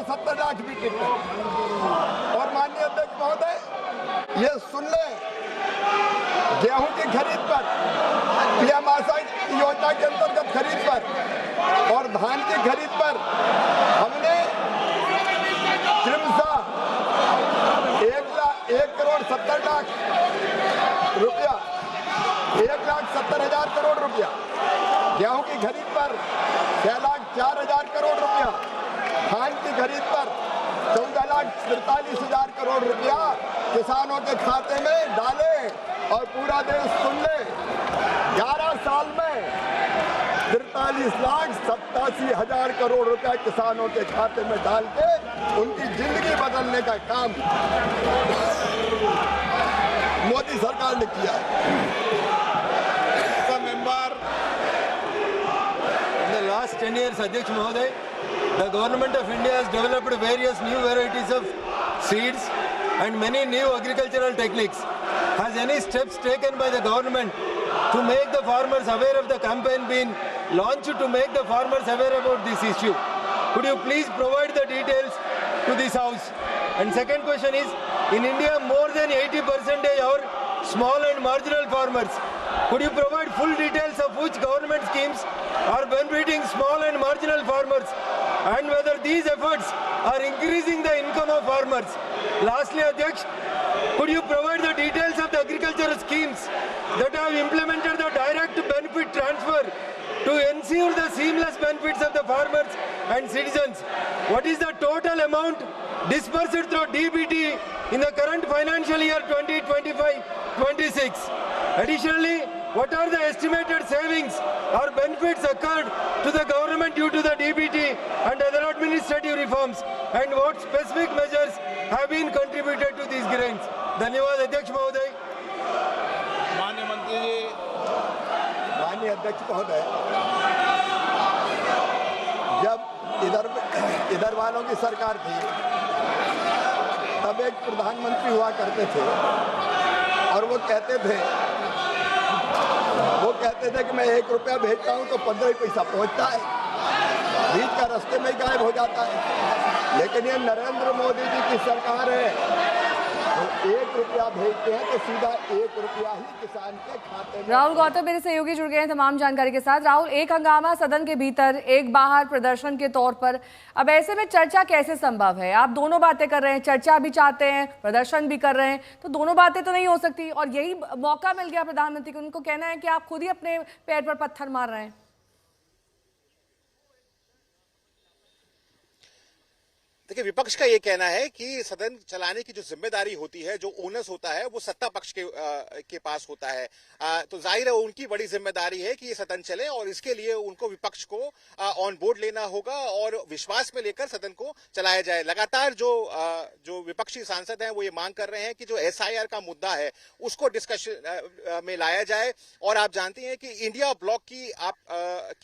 70 लाख भी टिकट। और माननीय अध्यक्ष महोदय, ये सुन लें, गेहूं की खरीद पर, पीएम आशा योजना के अंतर्गत खरीद पर और धान की खरीद पर हमने क्रमशः 1,70,00,000 रुपया, 1,70,000 करोड़ रुपया, गेहूं की खरीद पर 6,04,000 करोड़ रुपया, धान की खरीद पर 14,43,000 करोड़ रुपया किसानों के खाते में डाले। और पूरा देश सुन ले, 11 साल में 43,87,000 करोड़ रुपया किसानों के खाते में डाल के उनकी जिंदगी बदलने का काम मोदी सरकार ने किया है। In the last 10 years, Adhyaksh Mahoday, the government of India has developed various new varieties of seeds and many new agricultural techniques. Has any steps taken by the government to make the farmers aware of the campaign been launched to make the farmers aware about this issue? Could you please provide the details to this house? And second question is, in India more than 80% are small and marginal farmers. Could you provide full details of which government schemes are benefiting small and marginal farmers and whether these efforts are increasing the income of farmers? Lastly, Adhyaksh, could you provide the details of the agricultural schemes that have implemented the direct benefit transfer to ensure the seamless benefits of the farmers and citizens? What is the total amount disbursed through DBT in the current financial year 2025-26? Additionally, what are the estimated savings or benefits occurred to the government due to the DBT and other administrative reforms, and what specific measures have been contributed to these gains? धन्यवाद अध्यक्ष महोदय। माननीय मंत्री जी। माननीय अध्यक्ष महोदय, जब इधर वालों की सरकार थी तब एक प्रधानमंत्री हुआ करते थे और वो कहते थे कि मैं 1 रुपया भेजता हूं तो 15 पैसा पहुंचता है, बीच का रास्ते में ही गायब हो जाता है। लेकिन ये नरेंद्र मोदी जी की सरकार है, 1 रुपया भेजते हैं तो सीधा 1 रुपया ही किसान के खाते में। राहुल गौतम मेरे सहयोगी जुड़ गए हैं तमाम जानकारी के साथ। राहुल, एक हंगामा सदन के भीतर, एक बाहर प्रदर्शन के तौर पर, अब ऐसे में चर्चा कैसे संभव है? आप दोनों बातें कर रहे हैं, चर्चा भी चाहते हैं, प्रदर्शन भी कर रहे हैं, तो दोनों बातें तो नहीं हो सकती। और यही मौका मिल गया प्रधानमंत्री को, उनको कहना है कि आप खुद ही अपने पैर पर पत्थर मार रहे हैं। देखिए, विपक्ष का ये कहना है कि सदन चलाने की जो जिम्मेदारी होती है, जो ओनस होता है, वो सत्ता पक्ष के पास होता है। तो जाहिर है उनकी बड़ी जिम्मेदारी है कि ये सदन चले और इसके लिए उनको विपक्ष को ऑन बोर्ड लेना होगा और विश्वास में लेकर सदन को चलाया जाए। लगातार जो विपक्षी सांसद हैं वो ये मांग कर रहे हैं कि जो SIR का मुद्दा है उसको डिस्कशन में लाया जाए। और आप जानते हैं कि इंडिया ब्लॉक की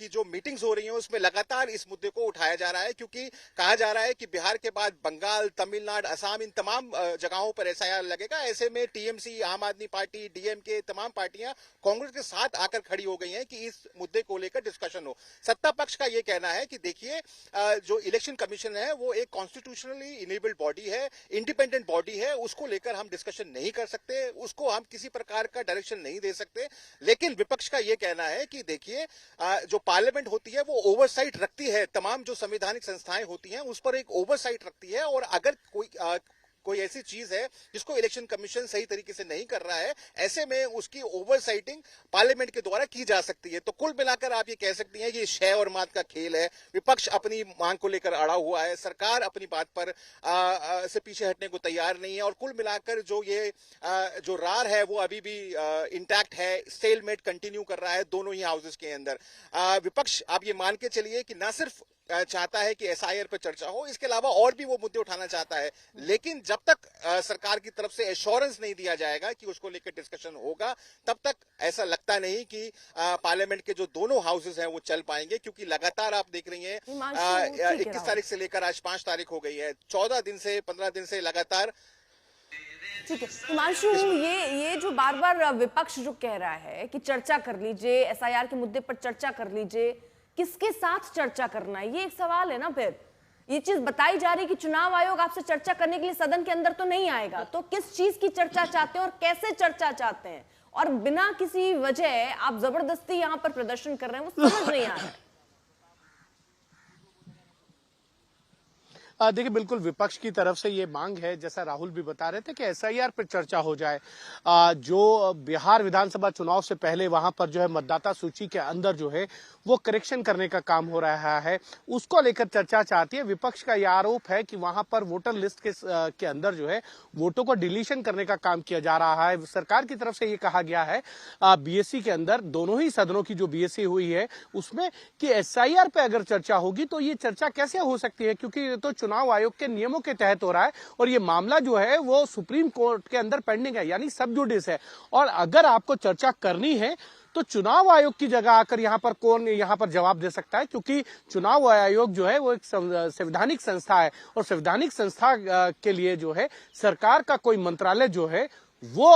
जो मीटिंग्स हो रही हैं उसमें लगातार इस मुद्दे को उठाया जा रहा है, क्योंकि कहा जा रहा है कि बिहार के बाद बंगाल, तमिलनाडु, असम, इन तमाम जगहों पर SIR लगेगा। ऐसे में TMC, आम आदमी पार्टी, DMK, तमाम पार्टियां कांग्रेस के साथ आकर खड़ी हो गई हैं कि इस मुद्दे को लेकर डिस्कशन हो। सत्ता पक्ष का यह कहना है कि देखिए, जो इलेक्शन कमीशन है वो एक कॉन्स्टिट्यूशनली इनेबल्ड बॉडी है, इंडिपेंडेंट बॉडी है, उसको लेकर हम डिस्कशन नहीं कर सकते, उसको हम किसी प्रकार का डायरेक्शन नहीं दे सकते। लेकिन विपक्ष का यह कहना है कि देखिए, जो पार्लियामेंट होती है वो ओवरसाइट रखती है, तमाम जो संवैधानिक संस्थाएं होती हैं उस पर एक ओवरसाइट रखती है, और अगर कोई ऐसी चीज है जिसको इलेक्शन कमीशन सही तरीके से नहीं कर रहा है, ऐसे में उसकी ओवरसाइटिंग पार्लियामेंट के द्वारा की जा सकती है। तो कुल मिलाकर आप ये कह सकती हैं कि ये शय और मात का खेल है। विपक्ष अपनी मांग को लेकर अड़ा हुआ है, सरकार अपनी बात पर से पीछे हटने को तैयार नहीं है, और कुल मिलाकर जो रार है वो अभी भी इंटैक्ट है, स्टेलमेट कंटिन्यू कर रहा है दोनों ही हाउसेस के अंदर। विपक्ष, आप ये मान के चलिए कि ना सिर्फ चाहता है कि SIR पर चर्चा हो, इसके अलावा और भी वो मुद्दे उठाना चाहता है, लेकिन जब तक सरकार की तरफ से एश्योरेंस नहीं दिया जाएगा कि उसको लेकर डिस्कशन होगा, तब तक ऐसा लगता नहीं कि पार्लियामेंट के जो दोनों हाउसेस हैं वो चल पाएंगे। क्योंकि लगातार आप देख रही हैं 21 तारीख से लेकर आज 5 तारीख हो गई है, 14 दिन से 15 दिन से लगातार। ठीक है हिमांशु, ये जो बार बार विपक्ष जो कह रहा है कि चर्चा कर लीजिए, SIR के मुद्दे पर चर्चा कर लीजिए, किसके साथ चर्चा करना है, ये एक सवाल है ना। फिर ये चीज बताई जा रही है कि चुनाव आयोग आपसे चर्चा करने के लिए सदन के अंदर तो नहीं आएगा, तो किस चीज की चर्चा चाहते हैं और कैसे चर्चा चाहते हैं, और बिना किसी वजह आप जबरदस्ती यहां पर प्रदर्शन कर रहे हैं, वो समझ नहीं आ रहा है। देखिए, बिल्कुल विपक्ष की तरफ से ये मांग है, जैसा राहुल भी बता रहे थे, कि एसआईआर पर चर्चा हो जाए। जो बिहार विधानसभा चुनाव से पहले वहां पर जो है मतदाता सूची के अंदर जो है वो करेक्शन करने का काम हो रहा है, उसको लेकर चर्चा चाहती है। विपक्ष का यह आरोप है कि वहां पर वोटर लिस्ट के अंदर जो है वोटों को डिलीशन करने का काम किया जा रहा है। सरकार की तरफ से ये कहा गया है बीएससी के अंदर, दोनों ही सदनों की जो बीएससी हुई है उसमें, कि एसआईआर पे अगर चर्चा होगी तो ये चर्चा कैसे हो सकती है, क्योंकि ये तो चुनाव आयोग के नियमों के तहत हो रहा है और ये मामला जो है वो सुप्रीम कोर्ट के अंदर पेंडिंग है, यानी सब जुडिस है। और अगर आपको चर्चा करनी है तो चुनाव आयोग की जगह आकर यहाँ पर कौन यहाँ पर जवाब दे सकता है, क्योंकि चुनाव आयोग जो है वो एक संवैधानिक संस्था है और संवैधानिक संस्था के लिए जो है सरकार का कोई मंत्रालय जो है वो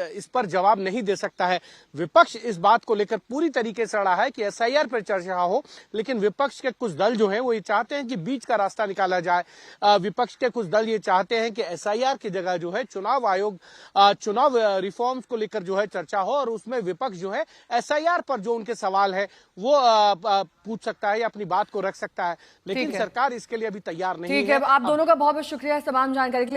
इस पर जवाब नहीं दे सकता है। विपक्ष इस बात को लेकर पूरी तरीके से अड़ा है कि एसआईआर पर चर्चा हो, लेकिन विपक्ष के कुछ दल जो हैं वो ये चाहते हैं कि बीच का रास्ता निकाला जाए। विपक्ष के कुछ दल ये चाहते हैं कि एसआईआर की जगह जो है चुनाव आयोग चुनाव रिफॉर्म्स को लेकर जो है चर्चा हो और उसमें विपक्ष जो है एसआईआर पर जो उनके सवाल है वो पूछ सकता है या अपनी बात को रख सकता है, लेकिन सरकार इसके लिए अभी तैयार नहीं है। ठीक है, आप दोनों का बहुत बहुत शुक्रिया इस तमाम जानकारी के लिए।